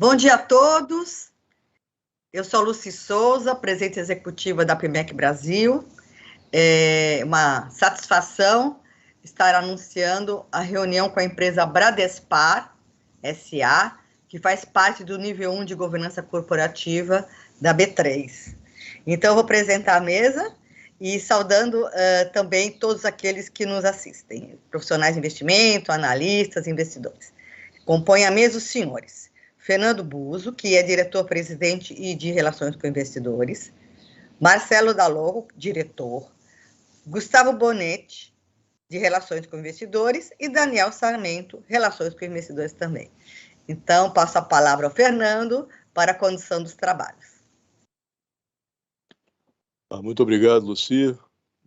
Bom dia a todos. Eu sou Lucy Souza, presidente executiva da PMEC Brasil. É uma satisfação estar anunciando a reunião com a empresa Bradespar SA, que faz parte do nível 1 de governança corporativa da B3. Então, eu vou apresentar a mesa e saudando também todos aqueles que nos assistem, profissionais de investimento, analistas, investidores. Compõem a mesa os senhores Fernando Buzo, que é diretor-presidente e de Relações com Investidores, Marcelo Dallogo, diretor, Gustavo Bonetti, de Relações com Investidores, e Daniel Sarmento, Relações com Investidores também. Então, passo a palavra ao Fernando para a condução dos trabalhos. Muito obrigado, Lucy.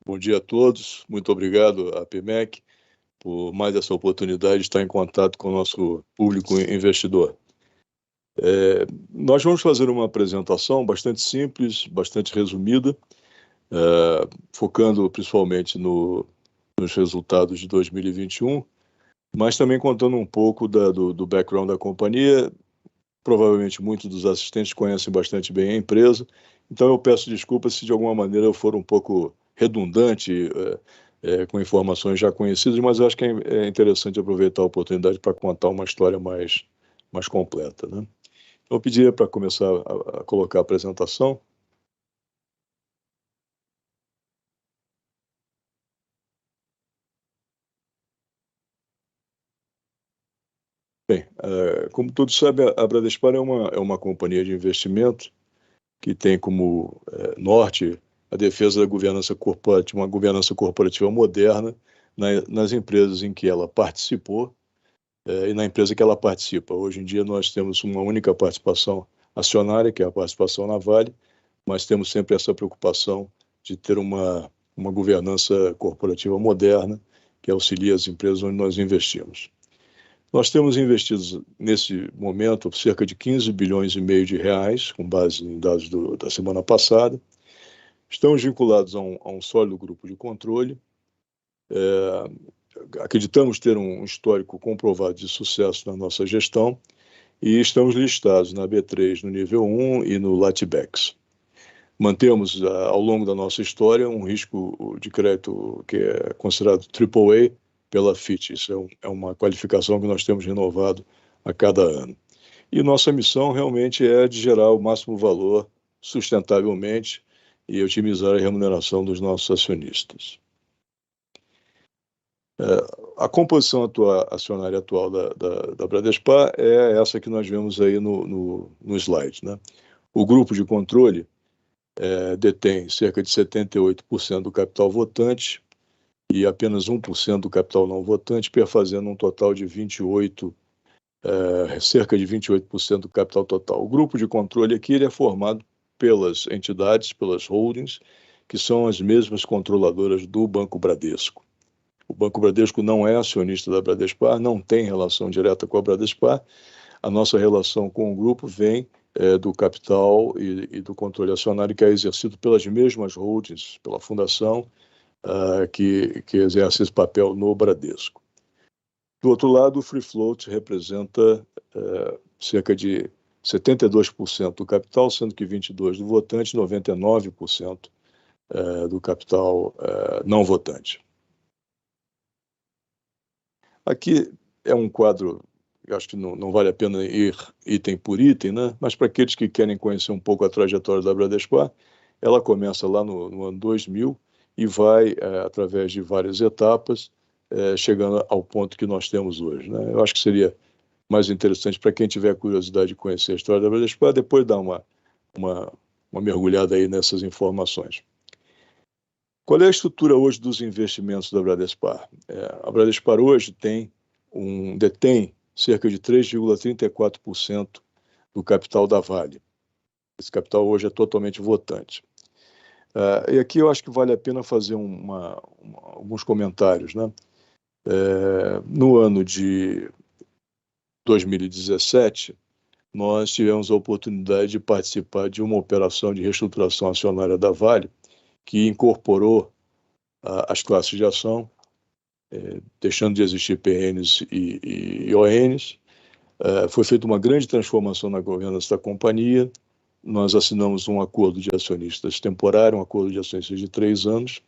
Bom dia a todos. Muito obrigado à PMEC por mais essa oportunidade de estar em contato com o nosso público investidor. Nós vamos fazer uma apresentação bastante simples, bastante resumida, focando principalmente nos resultados de 2021, mas também contando um pouco do background da companhia. Provavelmente muitos dos assistentes conhecem bastante bem a empresa, então eu peço desculpas se de alguma maneira eu for um pouco redundante com informações já conhecidas, mas eu acho que é interessante aproveitar a oportunidade para contar uma história mais completa, né? Eu pediria para começar a colocar a apresentação. Bem, como todos sabem, a Bradespar é uma companhia de investimento que tem como norte a defesa da governança corporativa, uma governança corporativa moderna nas empresas em que ela participou e na empresa que ela participa. Hoje em dia nós temos uma única participação acionária, que é a participação na Vale, mas temos sempre essa preocupação de ter uma governança corporativa moderna que auxilia as empresas onde nós investimos. Nós temos investido, nesse momento, cerca de 15 bilhões e meio de reais, com base em dados da semana passada. Estamos vinculados a um sólido grupo de controle. Acreditamos ter um histórico comprovado de sucesso na nossa gestão e estamos listados na B3 no nível 1 e no Latibex. Mantemos, ao longo da nossa história, um risco de crédito que é considerado AAA pela Fitch. Isso é uma qualificação que nós temos renovado a cada ano. E nossa missão realmente é de gerar o máximo valor sustentavelmente e otimizar a remuneração dos nossos acionistas. A composição acionária atual da Bradespar é essa que nós vemos aí no slide, né? O grupo de controle detém cerca de 78% do capital votante e apenas 1% do capital não votante, perfazendo um total de cerca de 28% do capital total. O grupo de controle aqui ele é formado pelas entidades, pelas holdings, que são as mesmas controladoras do Banco Bradesco. O Banco Bradesco não é acionista da Bradespar, não tem relação direta com a Bradespar. A nossa relação com o grupo vem do capital e do controle acionário que é exercido pelas mesmas holdings, pela fundação, que exerce esse papel no Bradesco. Do outro lado, o Free Float representa cerca de 72% do capital, sendo que 22% do votante, 99% do capital não votante. Aqui é um quadro, eu acho que não vale a pena ir item por item, né? Mas para aqueles que querem conhecer um pouco a trajetória da Bradespar, ela começa lá no ano 2000 e vai, através de várias etapas, chegando ao ponto que nós temos hoje, né? Eu acho que seria mais interessante para quem tiver curiosidade de conhecer a história da Bradespar, depois dar uma mergulhada aí nessas informações. Qual é a estrutura hoje dos investimentos da Bradespar? A Bradespar hoje detém cerca de 3,34% do capital da Vale. Esse capital hoje é totalmente votante. E aqui eu acho que vale a pena fazer alguns comentários, né? No ano de 2017, nós tivemos a oportunidade de participar de uma operação de reestruturação acionária da Vale, que incorporou as classes de ação, deixando de existir PNs e ONs, Foi feita uma grande transformação na governança da companhia. Nós assinamos um acordo de acionistas temporário, um acordo de acionistas de 3 anos,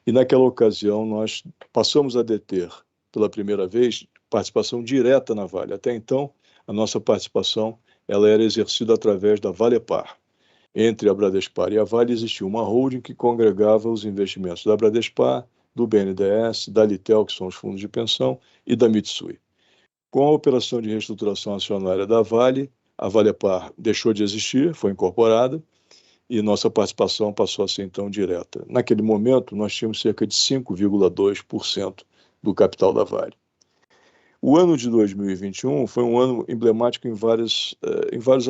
e naquela ocasião nós passamos a deter, pela primeira vez, participação direta na Vale. Até então, a nossa participação ela era exercida através da Valepar. Entre a Bradespar e a Vale existia uma holding que congregava os investimentos da Bradespar, do BNDES, da Litel, que são os fundos de pensão, e da Mitsui. Com a operação de reestruturação acionária da Vale, a Valepar deixou de existir, foi incorporada, e nossa participação passou a ser, então, direta. Naquele momento, nós tínhamos cerca de 5,2% do capital da Vale. O ano de 2021 foi um ano emblemático em vários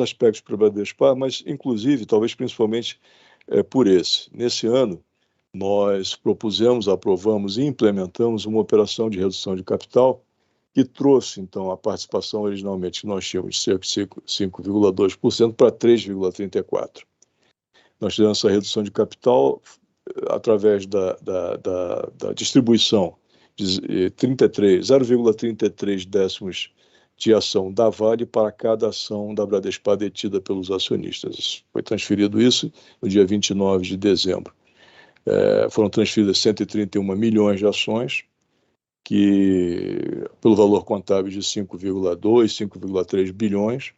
aspectos para a Bradespar, mas, inclusive, talvez principalmente por esse. Nesse ano, nós propusemos, aprovamos e implementamos uma operação de redução de capital que trouxe, então, a participação originalmente que nós tínhamos de cerca de 5,2% para 3,34%. Nós tivemos essa redução de capital através da distribuição de 0,33 décimos de ação da Vale para cada ação da Bradespar detida pelos acionistas. Foi transferido isso no dia 29 de dezembro. Foram transferidas 131 milhões de ações, que, pelo valor contábil de 5,2, 5,3 bilhões,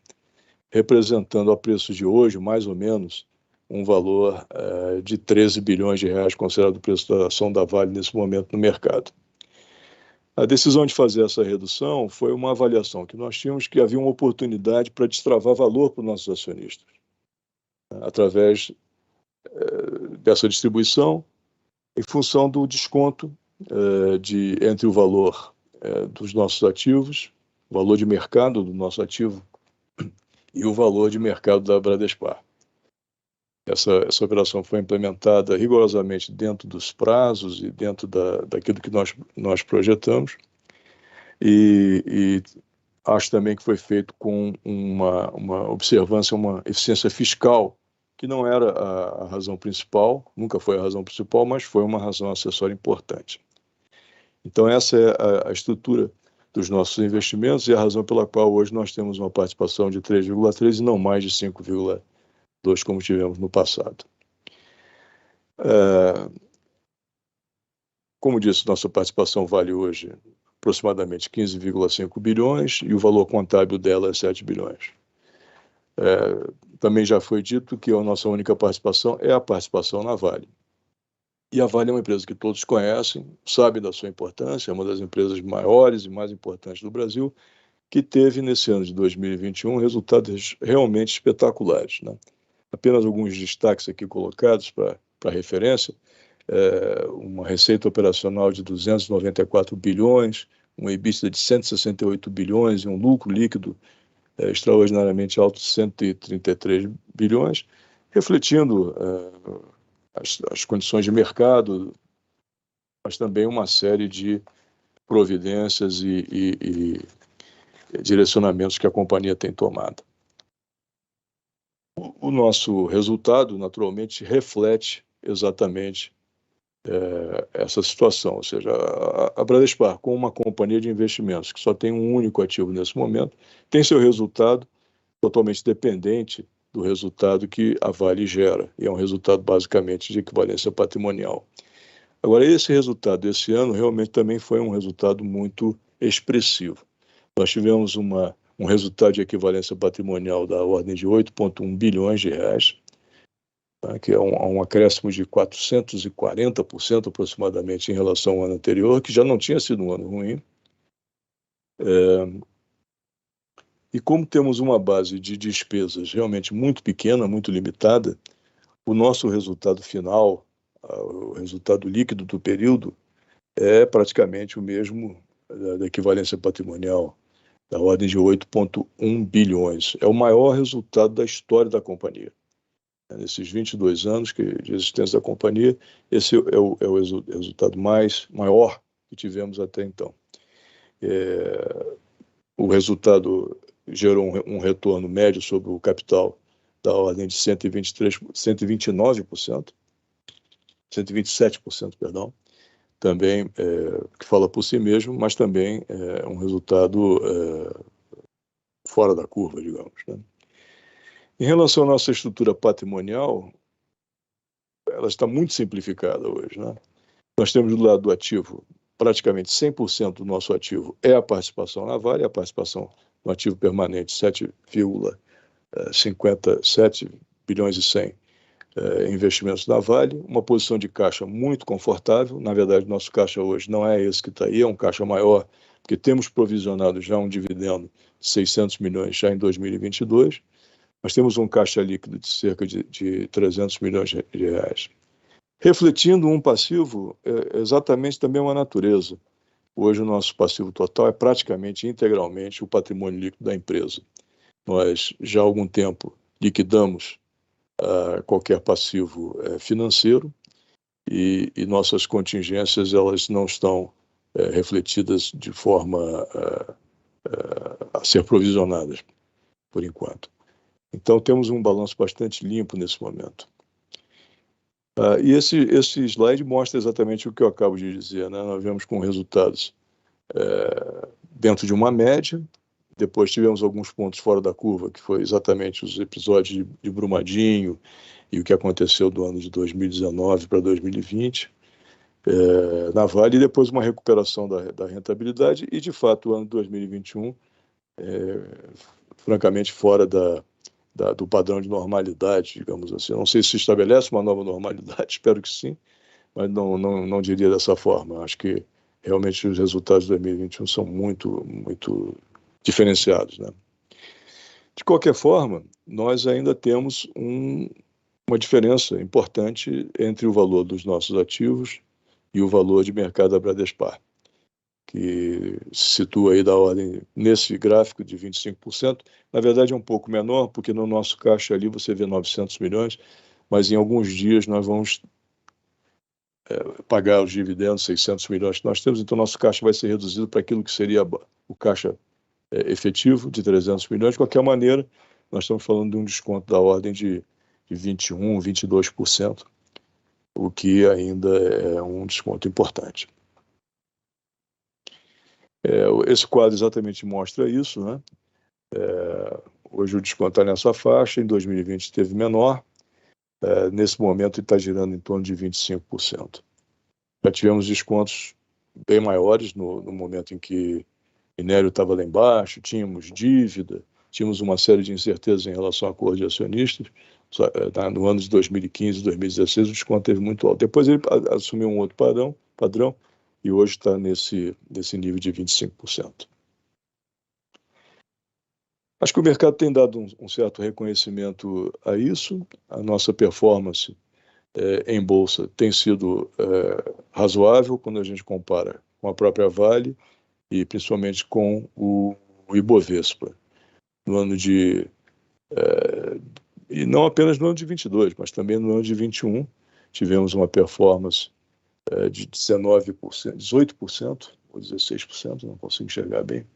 representando a preço de hoje, mais ou menos, um valor de 13 bilhões de reais, considerado o preço da ação da Vale nesse momento no mercado. A decisão de fazer essa redução foi uma avaliação que nós tínhamos que havia uma oportunidade para destravar valor para os nossos acionistas, através dessa distribuição, em função do desconto entre o valor dos nossos ativos, o valor de mercado do nosso ativo e o valor de mercado da Bradespar. Essa operação foi implementada rigorosamente dentro dos prazos e dentro daquilo que nós projetamos, e acho também que foi feito com uma observância, uma eficiência fiscal, que não era a razão principal, nunca foi a razão principal, mas foi uma razão acessória importante. Então, essa é a estrutura dos nossos investimentos e a razão pela qual hoje nós temos uma participação de 3,3 e não mais de 5,2, como tivemos no passado. Como disse, nossa participação vale hoje aproximadamente 15,5 bilhões e o valor contábil dela é 7 bilhões. Também já foi dito que a nossa única participação é a participação na Vale. E a Vale é uma empresa que todos conhecem, sabem da sua importância, é uma das empresas maiores e mais importantes do Brasil, que teve, nesse ano de 2021, resultados realmente espetaculares, né? Apenas alguns destaques aqui colocados para referência: uma receita operacional de 294 bilhões, um EBITDA de 168 bilhões e um lucro líquido extraordinariamente alto de 133 bilhões, refletindo as condições de mercado, mas também uma série de providências e direcionamentos que a companhia tem tomado. O nosso resultado, naturalmente, reflete exatamente essa situação, ou seja, a Bradespar, com uma companhia de investimentos que só tem um único ativo nesse momento, tem seu resultado totalmente dependente do resultado que a Vale gera, e é um resultado basicamente de equivalência patrimonial. Agora, esse resultado desse ano realmente também foi um resultado muito expressivo. Nós tivemos um resultado de equivalência patrimonial da ordem de 8,1 bilhões de reais, que é um acréscimo de 440% aproximadamente em relação ao ano anterior, que já não tinha sido um ano ruim. E como temos uma base de despesas realmente muito pequena, muito limitada, o nosso resultado final, o resultado líquido do período, é praticamente o mesmo da equivalência patrimonial, da ordem de 8,1 bilhões. É o maior resultado da história da companhia. Nesses 22 anos de existência da companhia, esse é o resultado maior que tivemos até então. O resultado gerou um retorno médio sobre o capital da ordem de 127%, perdão, também, que fala por si mesmo, mas também é um resultado fora da curva, digamos, né? Em relação à nossa estrutura patrimonial, ela está muito simplificada hoje, né? Nós temos do lado do ativo, praticamente 100% do nosso ativo é a participação na Vale, a participação no ativo permanente 7,57 bilhões e 100 investimentos na Vale, uma posição de caixa muito confortável. Na verdade, nosso caixa hoje não é esse que está aí, é um caixa maior, porque temos provisionado já um dividendo de 600 milhões já em 2022. Nós temos um caixa líquido de cerca de 300 milhões de reais. Refletindo um passivo, exatamente também uma natureza. Hoje o nosso passivo total é praticamente integralmente o patrimônio líquido da empresa. Nós já há algum tempo liquidamos qualquer passivo financeiro e nossas contingências elas não estão refletidas de forma a ser provisionadas, por enquanto. Então, temos um balanço bastante limpo nesse momento. E esse slide mostra exatamente o que eu acabo de dizer, né? Nós vemos com resultados dentro de uma média, depois tivemos alguns pontos fora da curva, que foi exatamente os episódios de Brumadinho e o que aconteceu do ano de 2019 para 2020 na Vale, e depois uma recuperação da rentabilidade, e de fato o ano de 2021, francamente, fora do padrão de normalidade, digamos assim. Eu não sei se estabelece uma nova normalidade, espero que sim, mas não diria dessa forma. Acho que realmente os resultados de 2021 são muito, muito diferenciados, né? De qualquer forma, nós ainda temos uma diferença importante entre o valor dos nossos ativos e o valor de mercado da Bradespar, que se situa aí da ordem, nesse gráfico, de 25%. Na verdade é um pouco menor, porque no nosso caixa ali você vê 900 milhões, mas em alguns dias nós vamos pagar os dividendos, 600 milhões que nós temos, então nosso caixa vai ser reduzido para aquilo que seria o caixa efetivo de 300 milhões. De qualquer maneira, nós estamos falando de um desconto da ordem de 21%, 22%, o que ainda é um desconto importante. Esse quadro exatamente mostra isso, né? Hoje o desconto está nessa faixa, em 2020 esteve menor, nesse momento ele está girando em torno de 25%. Já tivemos descontos bem maiores no momento em que o minério estava lá embaixo, tínhamos dívida, tínhamos uma série de incertezas em relação a acordo de acionistas. No ano de 2015, 2016, o desconto teve muito alto. Depois ele assumiu um outro padrão e hoje está nesse nível de 25%. Acho que o mercado tem dado um certo reconhecimento a isso. A nossa performance em bolsa tem sido razoável quando a gente compara com a própria Vale e principalmente com o Ibovespa. No ano e não apenas no ano de 22, mas também no ano de 21, tivemos uma performance de 19%, 18% ou 16%, não consigo enxergar bem.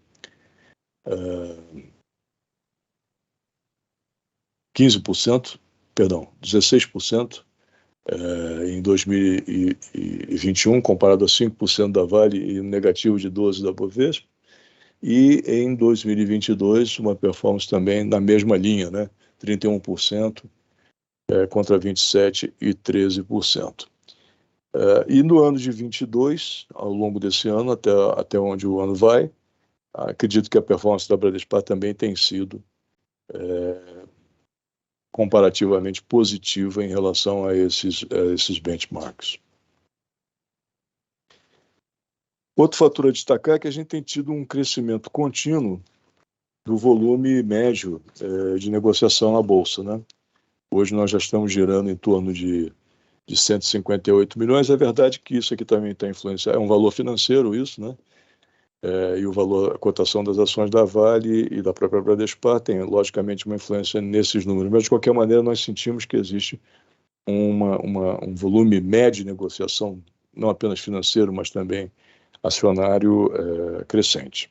15%, perdão, 16% em 2021, comparado a 5% da Vale e um negativo de 12% da Bovespa. E em 2022, uma performance também na mesma linha, né? 31% contra 27% e 13%. E no ano de 22, ao longo desse ano, até onde o ano vai, acredito que a performance da Bradespar também tem sido comparativamente positiva em relação a esses benchmarks. Outro fator a destacar é que a gente tem tido um crescimento contínuo do volume médio de negociação na Bolsa, né? Hoje nós já estamos girando em torno de 158 milhões. É verdade que isso aqui também está influenciado, é um valor financeiro isso, né? E o valor, a cotação das ações da Vale e da própria Bradespar tem, logicamente, uma influência nesses números. Mas, de qualquer maneira, nós sentimos que existe um volume médio de negociação, não apenas financeiro, mas também acionário crescente.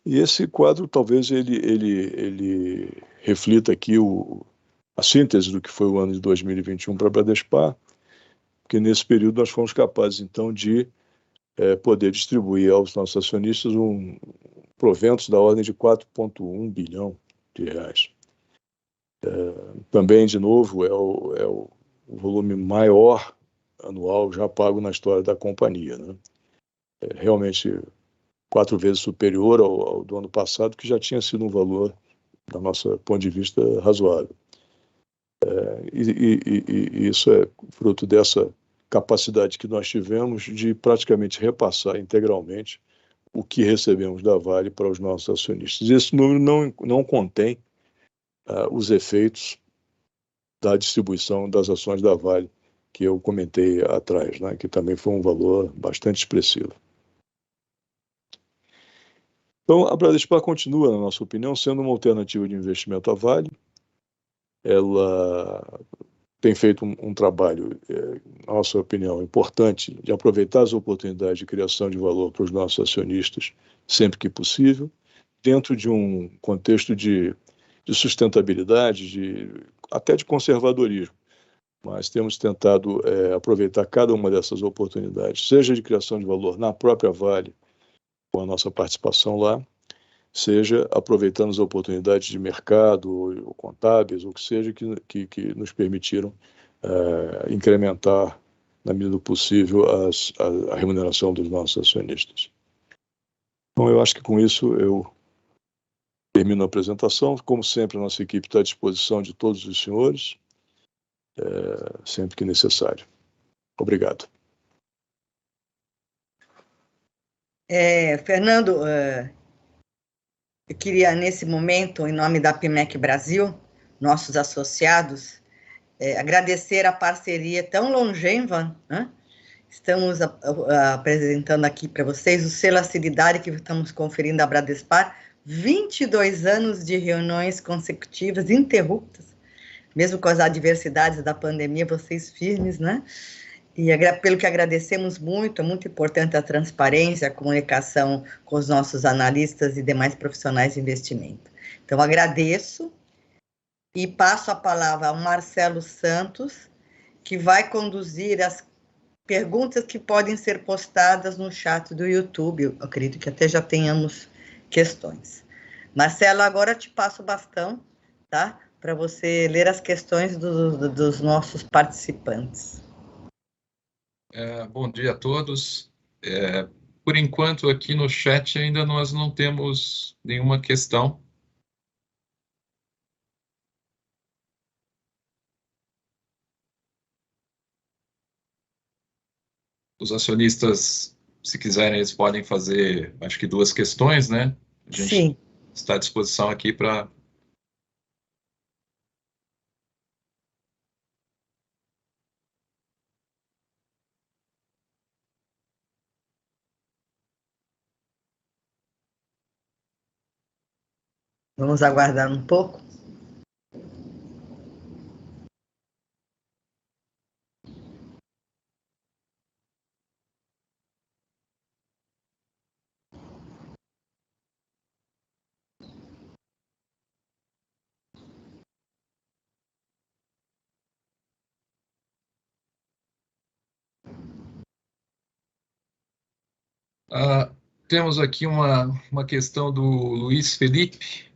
E esse quadro, talvez, ele reflita aqui a síntese do que foi o ano de 2021 para a Bradespar, porque nesse período nós fomos capazes, então, de poder distribuir aos nossos acionistas proventos da ordem de 4,1 bilhão de reais. Também, de novo, é o volume maior anual já pago na história da companhia, né? Realmente 4 vezes superior ao do ano passado, que já tinha sido um valor, do nosso ponto de vista, razoável. E isso é fruto dessa capacidade que nós tivemos de praticamente repassar integralmente o que recebemos da Vale para os nossos acionistas. Esse número não contém os efeitos da distribuição das ações da Vale, que eu comentei atrás, né, que também foi um valor bastante expressivo. Então, a Bradespar continua, na nossa opinião, sendo uma alternativa de investimento à Vale. Ela tem feito um trabalho, na nossa opinião, importante de aproveitar as oportunidades de criação de valor para os nossos acionistas sempre que possível, dentro de um contexto de sustentabilidade, até de conservadorismo. Mas temos tentado aproveitar cada uma dessas oportunidades, seja de criação de valor na própria Vale, com a nossa participação lá, seja aproveitando as oportunidades de mercado, ou contábeis, ou que seja, que nos permitiram incrementar, na medida do possível, a remuneração dos nossos acionistas. Então, eu acho que com isso eu termino a apresentação. Como sempre, a nossa equipe está à disposição de todos os senhores, sempre que necessário. Obrigado. Fernando, eu queria, nesse momento, em nome da PMEC Brasil, nossos associados, agradecer a parceria tão longeva, né? Estamos apresentando aqui para vocês o selo Acididade que estamos conferindo à Bradespar, 22 anos de reuniões consecutivas, interruptas, mesmo com as adversidades da pandemia, vocês firmes, né? E pelo que agradecemos muito, é muito importante a transparência, a comunicação com os nossos analistas e demais profissionais de investimento. Então, agradeço e passo a palavra ao Marcelo Santos, que vai conduzir as perguntas que podem ser postadas no chat do YouTube. Eu acredito que até já tenhamos questões. Marcelo, agora te passo o bastão, tá? Para você ler as questões dos nossos participantes. Bom dia a todos. Por enquanto, aqui no chat ainda nós não temos nenhuma questão. Os acionistas, se quiserem, eles podem fazer, acho que 2 questões, né? A gente Sim. está à disposição aqui para... Vamos aguardar um pouco. Temos aqui uma questão do Luiz Felipe,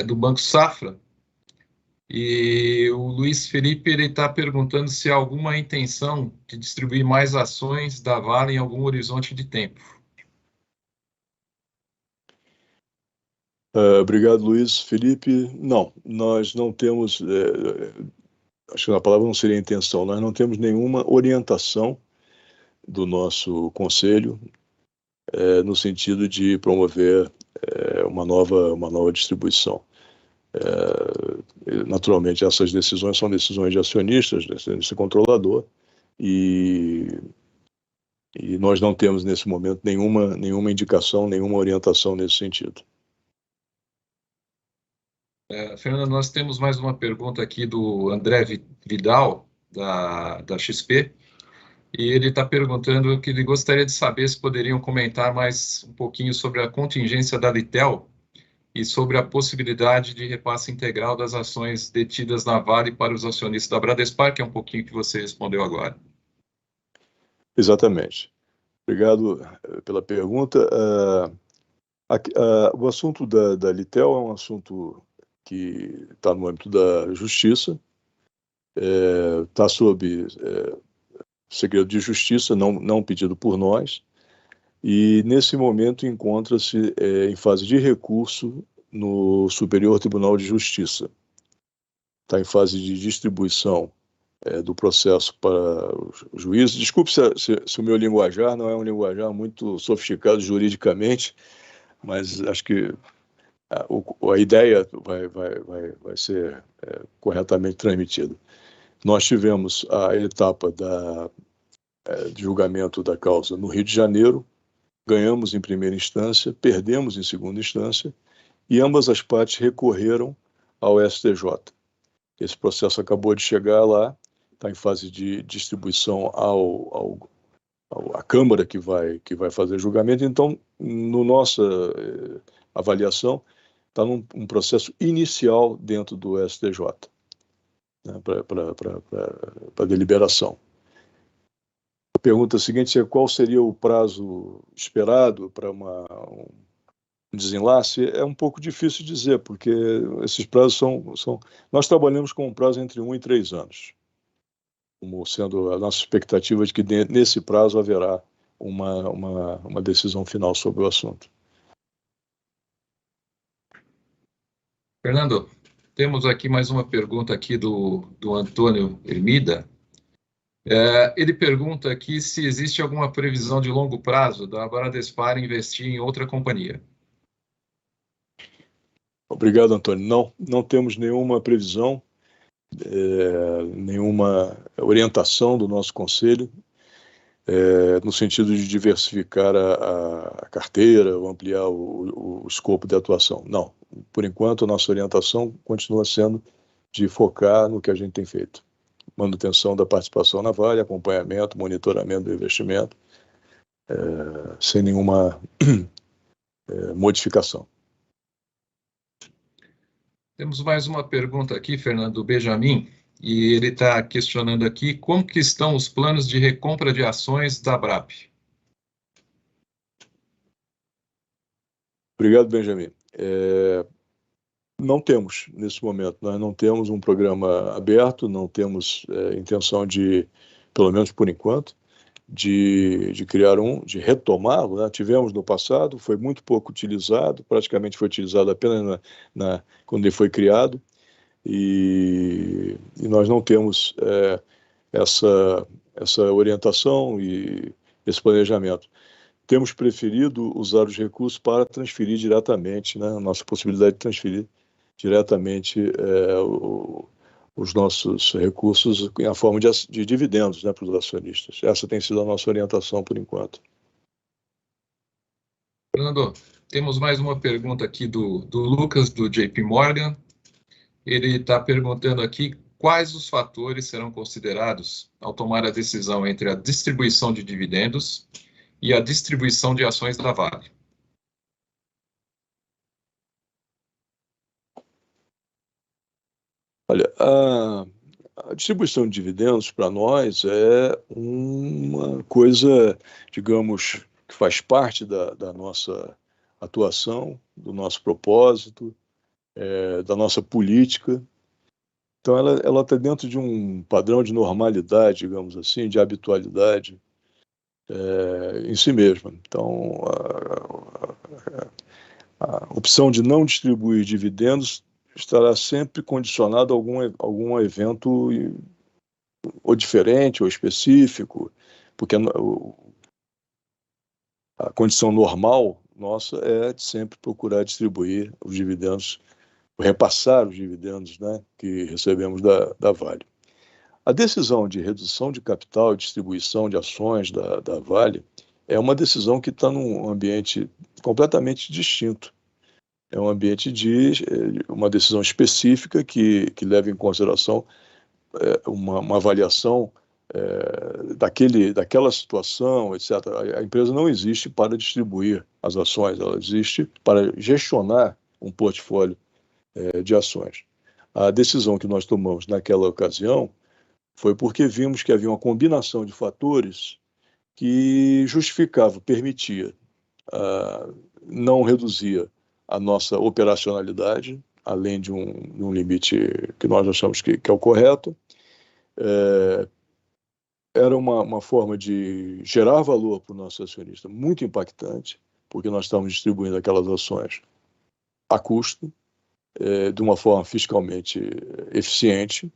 do Banco Safra, e o Luiz Felipe está perguntando se há alguma intenção de distribuir mais ações da Vale em algum horizonte de tempo. Obrigado, Luiz Felipe. Não, nós não temos, acho que a palavra não seria intenção, nós não temos nenhuma orientação do nosso conselho no sentido de promover uma nova distribuição. Naturalmente, essas decisões são decisões de acionistas, desse controlador, e nós não temos, nesse momento, nenhuma indicação, nenhuma orientação nesse sentido. Fernando, nós temos mais uma pergunta aqui do André Vidal, da XP, e ele está perguntando que ele gostaria de saber se poderiam comentar mais um pouquinho sobre a contingência da Litel e sobre a possibilidade de repasse integral das ações detidas na Vale para os acionistas da Bradespar, que é um pouquinho que você respondeu agora. Exatamente. Obrigado pela pergunta. O assunto da Litel é um assunto que está no âmbito da justiça, está sob segredo de justiça, não pedido por nós, e nesse momento encontra-se em fase de recurso no Superior Tribunal de Justiça. Está em fase de distribuição do processo para os juízes. Desculpe se o meu linguajar não é um linguajar muito sofisticado juridicamente, mas acho que a ideia vai ser corretamente transmitida. Nós tivemos a etapa de julgamento da causa no Rio de Janeiro, ganhamos em primeira instância, perdemos em segunda instância, e ambas as partes recorreram ao STJ. Esse processo acabou de chegar lá, está em fase de distribuição à Câmara que vai fazer julgamento. Então, na nossa avaliação, está num processo inicial dentro do STJ, né, para deliberação. A pergunta seguinte é: qual seria o prazo esperado para um desenlace? É um pouco difícil dizer, porque esses prazos são... Nós trabalhamos com um prazo entre 1 e 3 anos, como sendo a nossa expectativa de que nesse prazo haverá uma decisão final sobre o assunto. Fernando, temos aqui mais uma pergunta aqui do Antônio Hermida. Ele pergunta aqui se existe alguma previsão de longo prazo da Bradespar investir em outra companhia. Obrigado, Antônio. Não temos nenhuma previsão, nenhuma orientação do nosso conselho no sentido de diversificar a carteira ou ampliar o escopo de atuação. Não. Por enquanto, a nossa orientação continua sendo de focar no que a gente tem feito. Manutenção da participação na Vale, acompanhamento, monitoramento do investimento, sem nenhuma modificação. Temos mais uma pergunta aqui, Fernando, do Benjamin, e ele está questionando aqui como que estão os planos de recompra de ações da BRAP. Obrigado, Benjamin. Não temos, nesse momento, nós não temos um programa aberto, não temos intenção de, pelo menos por enquanto, de criar de retomá-lo, né? Tivemos no passado, foi muito pouco utilizado, praticamente foi utilizado apenas quando ele foi criado, e nós não temos essa orientação e esse planejamento. Temos preferido usar os recursos para transferir diretamente, né? A nossa possibilidade de transferir diretamente os nossos recursos em forma de dividendos, né, para os acionistas. Essa tem sido a nossa orientação por enquanto. Fernando, temos mais uma pergunta aqui do Lucas, do JP Morgan. Ele está perguntando aqui quais os fatores serão considerados ao tomar a decisão entre a distribuição de dividendos e a distribuição de ações da Vale. Olha, a distribuição de dividendos para nós é uma coisa, digamos, que faz parte da nossa atuação, do nosso propósito, da nossa política. Então, ela está dentro de um padrão de normalidade, digamos assim, de habitualidade em si mesma. Então, a opção de não distribuir dividendos estará sempre condicionado a algum evento ou diferente ou específico, porque a condição normal nossa é de sempre procurar distribuir os dividendos, repassar os dividendos, né, que recebemos da Vale. A decisão de redução de capital e distribuição de ações da Vale é uma decisão que está num ambiente completamente distinto. É um ambiente de uma decisão específica que leva em consideração uma avaliação daquela situação, etc. A empresa não existe para distribuir as ações, ela existe para gestionar um portfólio de ações. A decisão que nós tomamos naquela ocasião foi porque vimos que havia uma combinação de fatores que justificava, permitia, não reduzia a nossa operacionalidade, além de um limite que nós achamos que é o correto. Era uma forma de gerar valor para o nosso acionista muito impactante, porque nós estamos distribuindo aquelas ações a custo, de uma forma fiscalmente eficiente.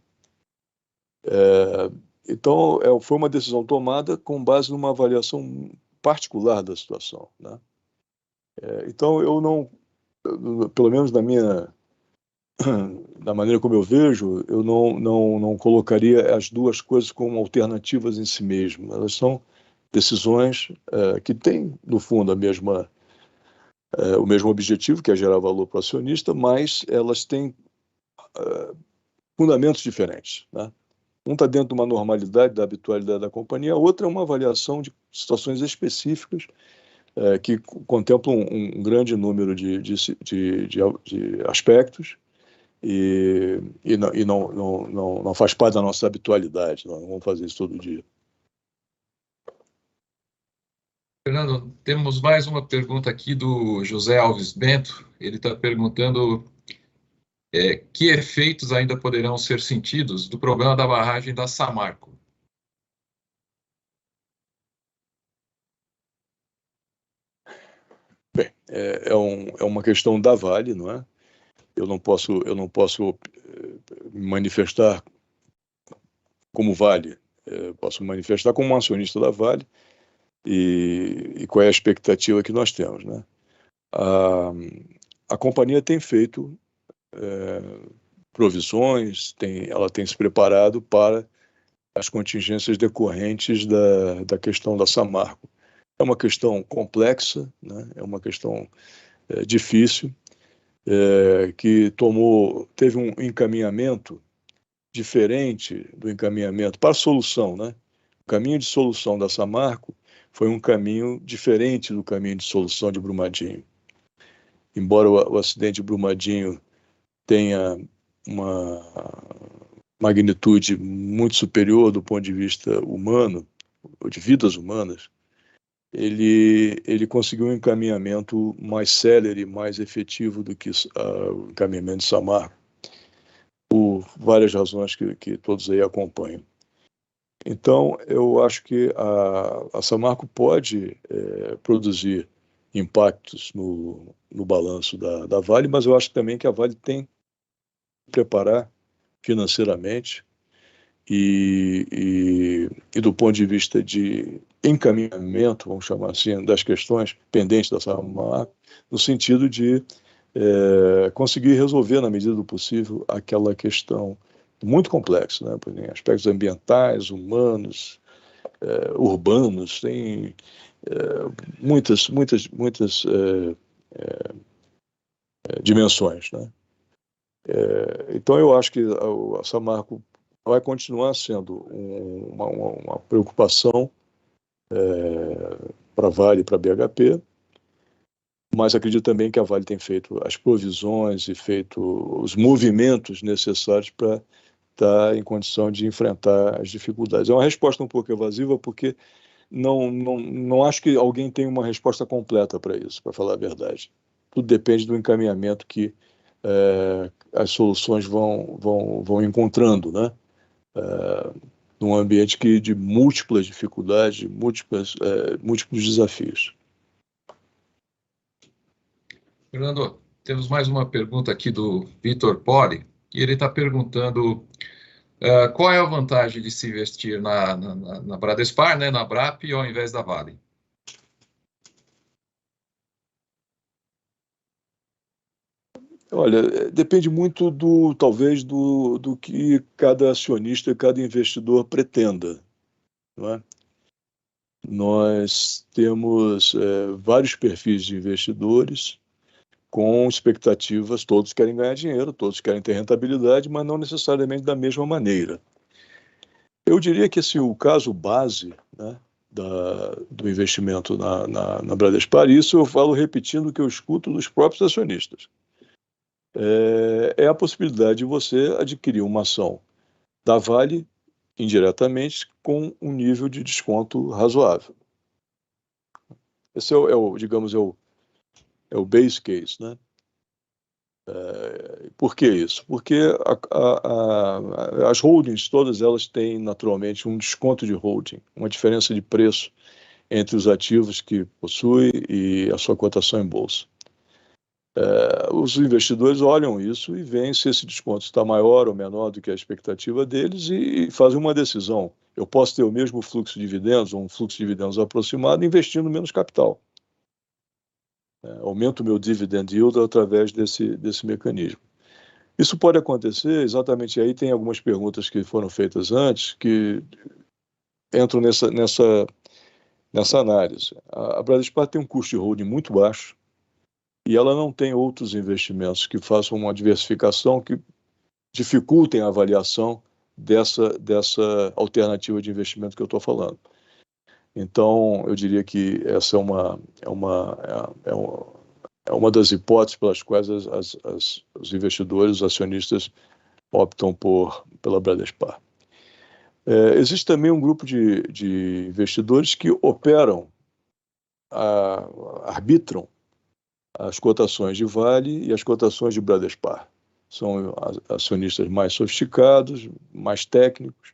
Então, foi uma decisão tomada com base numa avaliação particular da situação, né? Então, eu não, pelo menos da maneira como eu vejo, eu não colocaria as duas coisas como alternativas em si mesmas. Elas são decisões que têm, no fundo, o mesmo objetivo, que é gerar valor para o acionista, mas elas têm fundamentos diferentes, né? Um está dentro de uma normalidade, da habitualidade da companhia, a outra é uma avaliação de situações específicas que contemplam um grande número de aspectos e não faz parte da nossa habitualidade. Nós não vamos fazer isso todo dia. Fernando, temos mais uma pergunta aqui do José Alves Bento. Ele está perguntando que efeitos ainda poderão ser sentidos do problema da barragem da Samarco. Bem, é uma questão da Vale, não é? Eu não posso me manifestar como Vale. Posso me manifestar como um acionista da Vale e qual é a expectativa que nós temos, né? A companhia tem feito provisões, ela tem se preparado para as contingências decorrentes da questão da Samarco. É uma questão complexa, né? É uma questão difícil, que teve um encaminhamento diferente do encaminhamento para a solução, né? O caminho de solução da Samarco foi um caminho diferente do caminho de solução de Brumadinho. Embora o acidente de Brumadinho tenha uma magnitude muito superior do ponto de vista humano, ou de vidas humanas, ele conseguiu um encaminhamento mais célere, mais efetivo do que o encaminhamento de Samarco, por várias razões que todos aí acompanham. Então, eu acho que a Samarco pode produzir impactos no balanço da Vale, mas eu acho também que a Vale tem que preparar financeiramente e do ponto de vista de encaminhamento, vamos chamar assim, das questões pendentes da Samarco, no sentido de conseguir resolver, na medida do possível, aquela questão muito complexa, né? Em aspectos ambientais, humanos, urbanos, tem muitas dimensões, né? Então, eu acho que a Samarco vai continuar sendo uma preocupação para a Vale e para a BHP, mas acredito também que a Vale tem feito as provisões e feito os movimentos necessários para estar em condição de enfrentar as dificuldades. É uma resposta um pouco evasiva, porque não acho que alguém tenha uma resposta completa para isso, para falar a verdade. Tudo depende do encaminhamento que as soluções vão encontrando, né? Num ambiente de múltiplas dificuldades, múltiplos desafios. Fernando, temos mais uma pergunta aqui do Vitor Poli, e ele está perguntando qual é a vantagem de se investir na Bradespar, né, na BRAP, ao invés da Vale? Olha, depende muito talvez do que cada acionista e cada investidor pretenda, não é? Nós temos vários perfis de investidores com expectativas, todos querem ganhar dinheiro, todos querem ter rentabilidade, mas não necessariamente da mesma maneira. Eu diria que o caso base, né, do investimento na Bradespar, isso eu falo repetindo o que eu escuto dos próprios acionistas, é a possibilidade de você adquirir uma ação da Vale indiretamente com um nível de desconto razoável. Esse digamos, é o base case, né? Por que isso? Porque as holdings, todas elas têm naturalmente um desconto de holding, uma diferença de preço entre os ativos que possui e a sua cotação em bolsa. Os investidores olham isso e veem se esse desconto está maior ou menor do que a expectativa deles e fazem uma decisão. Eu posso ter o mesmo fluxo de dividendos, ou um fluxo de dividendos aproximado, investindo menos capital. Aumento o meu dividend yield através desse mecanismo. Isso pode acontecer, exatamente aí tem algumas perguntas que foram feitas antes, que entram nessa análise. A Bradespar tem um custo de holding muito baixo e ela não tem outros investimentos que façam uma diversificação que dificultem a avaliação dessa alternativa de investimento que eu estou falando. Então, eu diria que essa é uma das hipóteses pelas quais os investidores, os acionistas, optam pela Bradespar. Existe também um grupo de investidores que operam, arbitram as cotações de Vale e as cotações de Bradespar. São acionistas mais sofisticados, mais técnicos,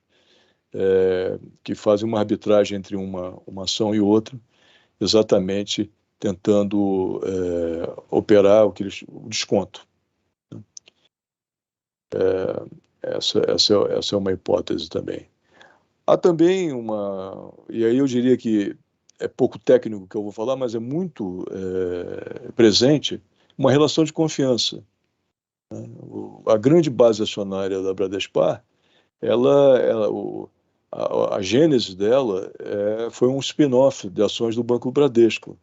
que fazem uma arbitragem entre uma ação e outra, exatamente tentando operar o desconto. Essa é uma hipótese também. Há também e aí eu diria que é pouco técnico que eu vou falar, mas é muito presente, uma relação de confiança. A grande base acionária da Bradespar, a gênese dela foi um spin-off de ações do Banco Bradesco.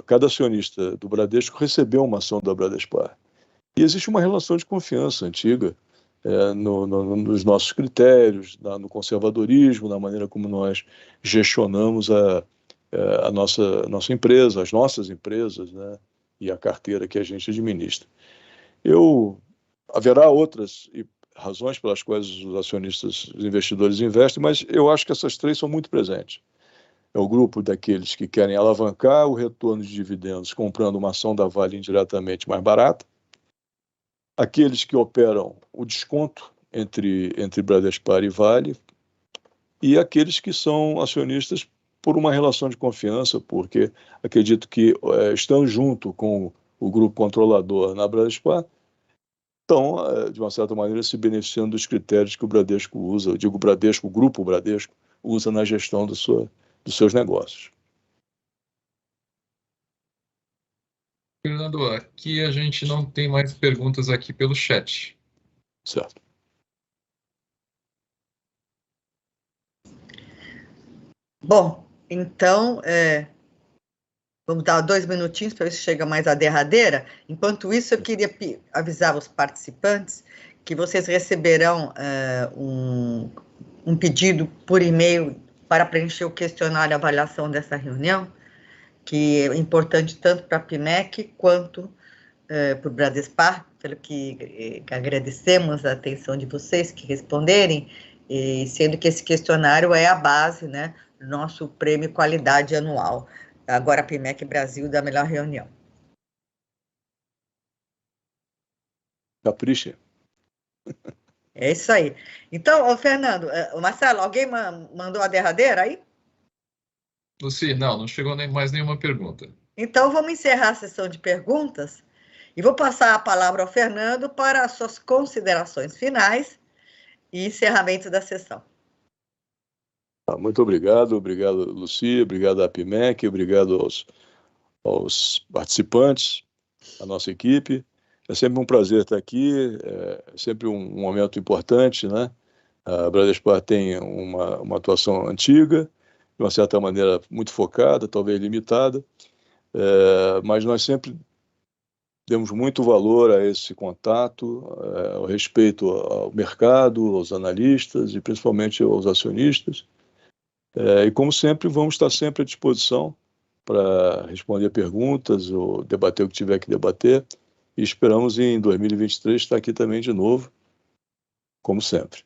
Cada acionista do Bradesco recebeu uma ação da Bradespar. E existe uma relação de confiança antiga nos nossos critérios, no conservadorismo, na maneira como nós gestionamos a nossa empresa, as nossas empresas, né, e a carteira que a gente administra. Haverá outras razões pelas quais os acionistas, os investidores investem, mas eu acho que essas três são muito presentes. É o grupo daqueles que querem alavancar o retorno de dividendos comprando uma ação da Vale indiretamente mais barata, aqueles que operam o desconto entre Bradespar e Vale, e aqueles que são acionistas por uma relação de confiança, porque acredito que estão junto com o grupo controlador na Bradespar, estão, de uma certa maneira, se beneficiando dos critérios que o Bradesco usa, eu digo Bradesco, o grupo Bradesco, usa na gestão dos seus negócios. Fernando, aqui a gente não tem mais perguntas aqui pelo chat. Certo. Bom, então, vamos dar 2 minutinhos para ver se chega mais a derradeira. Enquanto isso, eu queria avisar os participantes que vocês receberão um pedido por e-mail para preencher o questionário de avaliação dessa reunião, que é importante tanto para a PMEC quanto para o Bradespar, pelo que agradecemos a atenção de vocês que responderem, e sendo que esse questionário é a base, né, do nosso prêmio qualidade anual. Agora a PMEC Brasil da melhor reunião. Capricha. É isso aí. Então, Fernando, Marcelo, alguém mandou a derradeira aí? Luci, não chegou mais nenhuma pergunta. Então, vamos encerrar a sessão de perguntas e vou passar a palavra ao Fernando para as suas considerações finais e encerramento da sessão. Muito obrigado, Luci, obrigado à PMEC, obrigado aos participantes, à nossa equipe. É sempre um prazer estar aqui, é sempre um momento importante, né? A Bradespar tem uma atuação antiga, de uma certa maneira muito focada, talvez limitada, mas nós sempre demos muito valor a esse contato, ao respeito ao mercado, aos analistas e principalmente aos acionistas. E como sempre, vamos estar sempre à disposição para responder perguntas ou debater o que tiver que debater. E esperamos em 2023 estar aqui também de novo, como sempre.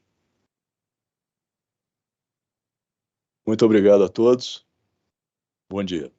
Muito obrigado a todos. Bom dia.